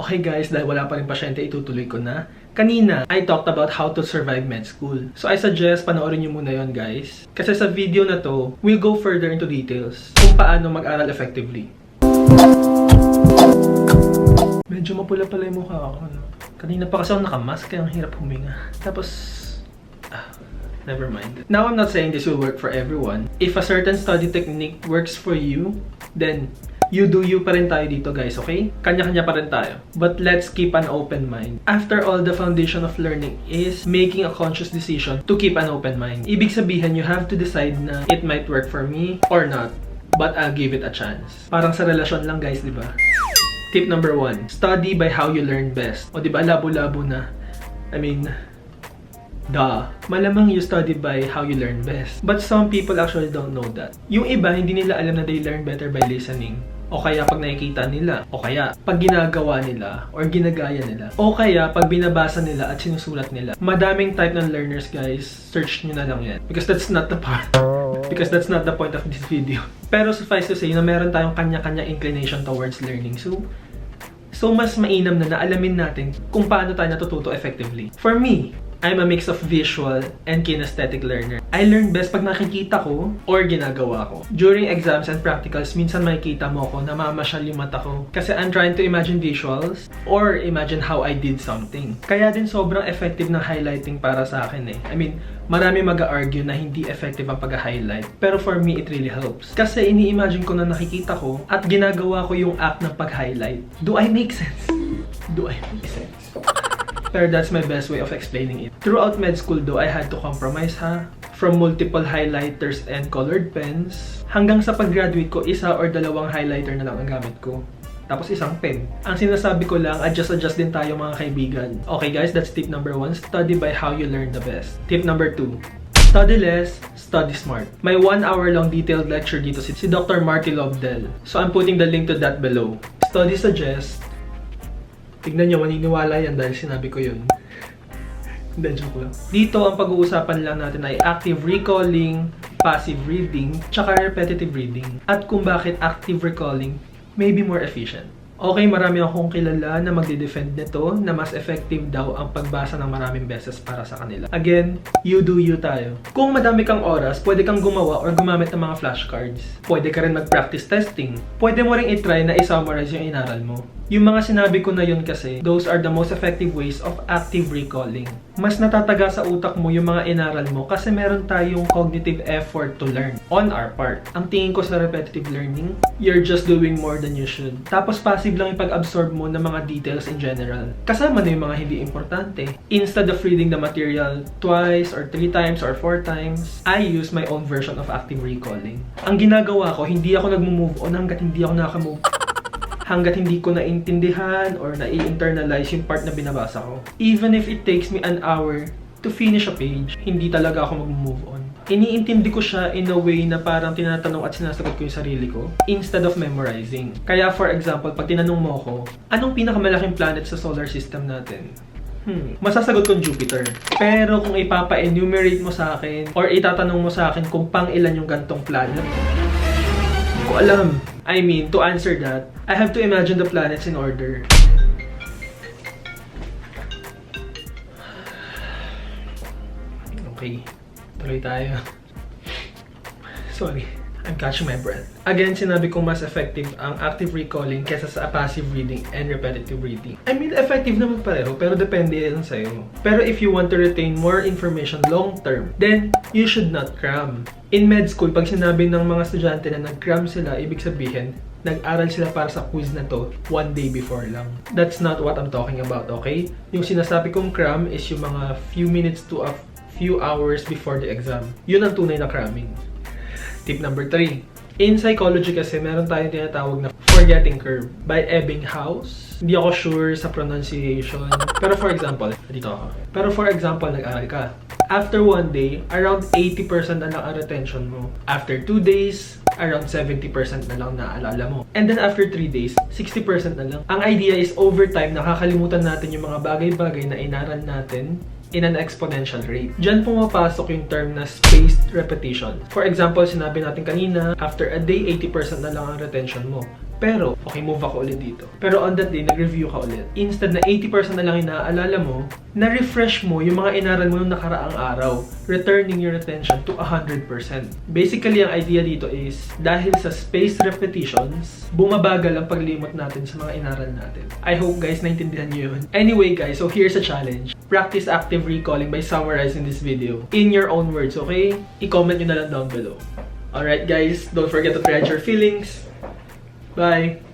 Okay guys, dahil wala pa rin pasyente, itutuloy ko na. Kanina, I talked about how to survive med school. So I suggest panoorin nyo muna yon guys. Kasi sa video na to, we'll go further into details kung paano mag-aral effectively. Medyo mapula pala yung mukha ako, no? Kanina pa kasi ako nakamask, kaya ang hirap huminga. Tapos, never mind. Now, I'm not saying this will work for everyone. If a certain study technique works for you, then you do you pa rin tayo dito guys, okay? Kanya-kanya pa rin tayo. But let's keep an open mind. After all, the foundation of learning is making a conscious decision to keep an open mind. Ibig sabihin, you have to decide na it might work for me or not. But I'll give it a chance. Parang sa relasyon lang guys, di ba? Tip number 1. Study by how you learn best. O di ba, labo-labo na. I mean, duh. Malamang you study by how you learn best. But some people actually don't know that. Yung iba, hindi nila alam na they learn better by listening. O kaya pag nakikita nila, o kaya pag ginagawa nila, or ginagaya nila, o kaya pag binabasa nila at sinusulat nila. Madaming type ng learners guys, search nyo na lang yan. Because that's not the part. Because that's not the point of this video. Pero suffice to say na meron tayong kanya-kanya inclination towards learning. So mas mainam na alamin natin kung paano tayo natututo effectively. For me, I'm a mix of visual and kinesthetic learner. I learn best pag nakikita ko or ginagawa ko. During exams and practicals, minsan makikita mo ko na mamasyal yung mata ko. Kasi I'm trying to imagine visuals or imagine how I did something. Kaya din sobrang effective ng highlighting para sa akin eh. I mean, marami mag-argue na hindi effective ang pag-highlight. Pero for me, it really helps. Kasi ini-imagine ko na nakikita ko at ginagawa ko yung act ng pag-highlight. Do I make sense? Do I make sense? Pero that's my best way of explaining it. Throughout med school though, I had to compromise from multiple highlighters and colored pens, hanggang sa pag-graduate ko, isa or dalawang highlighter na lang ang gamit ko. Tapos isang pen. Ang sinasabi ko lang, adjust din tayo mga kaibigan. Okay guys, that's tip number 1. Study by how you learn the best. Tip number 2. Study less, study smart. May 1 hour long detailed lecture dito si Dr. Marty Lobdell. So I'm putting the link to that below. Study suggests, tignan nyo, maniniwala yan dahil sinabi ko yun. Hindi, joke lang. Dito, ang pag-uusapan lang natin ay active recalling, passive reading, tsaka repetitive reading. At kung bakit active recalling may be more efficient. Okay, marami akong kilala na magde-defend nito na mas effective daw ang pagbasa ng maraming beses para sa kanila. Again, you do you tayo. Kung madami kang oras, pwede kang gumawa or gumamit ng mga flashcards. Pwede ka rin mag-practice testing. Pwede mo rin i-try na i-summarize yung inaral mo. Yung mga sinabi ko na yun kasi, those are the most effective ways of active recalling. Mas natataga sa utak mo yung mga inaral mo kasi meron tayong cognitive effort to learn on our part. Ang tingin ko sa repetitive learning, you're just doing more than you should. Tapos passive lang yung pag-absorb mo ng mga details in general. Kasama na yung mga hindi importante. Instead of reading the material twice or 3 times or 4 times, I use my own version of active recalling. Ang ginagawa ko, hindi ako nag-move on hanggat hindi ako nakamove. Hanggat hindi ko naintindihan or na-internalize yung part na binabasa ko. Even if it takes me an hour to finish a page, hindi talaga ako mag-move on. Iniintindi ko siya in a way na parang tinatanong at sinasagot ko yung sarili ko instead of memorizing. Kaya for example, pag tinanong mo ko, anong pinakamalaking planet sa solar system natin? Masasagot kong Jupiter. Pero kung ipapa-enumerate mo sa akin or itatanong mo sa akin kung pang ilan yung gantong planet, hindi ko alam. I mean, to answer that, I have to imagine the planets in order. Okay, tuloy tayo. Sorry, I'm catching my breath. Again, sinabi kong mas effective ang active recalling kesa sa passive reading and repetitive reading. I mean, effective naman pareho, pero depende lang sa'yo. Pero if you want to retain more information long term, then you should not cram. In med school, pag sinabi ng mga estudyante na nag-cram sila, ibig sabihin, nag-aral sila para sa quiz na to 1 day before lang. That's not what I'm talking about, okay? Yung sinasabi kong cram is yung mga few minutes to a few hours before the exam. Yun ang tunay na cramming. Tip number 3. In psychology kasi, meron tayong tinatawag na forgetting curve by Ebbinghaus. Hindi ako sure sa pronunciation. Pero for example, dito ako. Pero for example, nag-aral ka. After 1 day, around 80% na lang ang retention mo. After 2 days, around 70% na lang naaalala mo. And then after 3 days, 60% na lang. Ang idea is over time, nakakalimutan natin yung mga bagay-bagay na inaral natin in an exponential rate. Diyan pumapasok yung term na spaced repetition. For example, sinabi natin kanina, after a day, 80% na lang ang retention mo. Pero, okay, move ako ulit dito. Pero on that day, nag-review ka ulit. Instead na 80% na lang inaalala mo, na-refresh mo yung mga inaral mo nung nakaraang araw, returning your attention to 100%. Basically, ang idea dito is, dahil sa spaced repetitions, bumabagal ang paglimot natin sa mga inaral natin. I hope guys, naintindihan nyo yun. Anyway guys, so here's a challenge. Practice active recalling by summarizing this video in your own words, okay? I-comment nyo na lang down below. Alright guys, don't forget to treasure your feelings. Bye!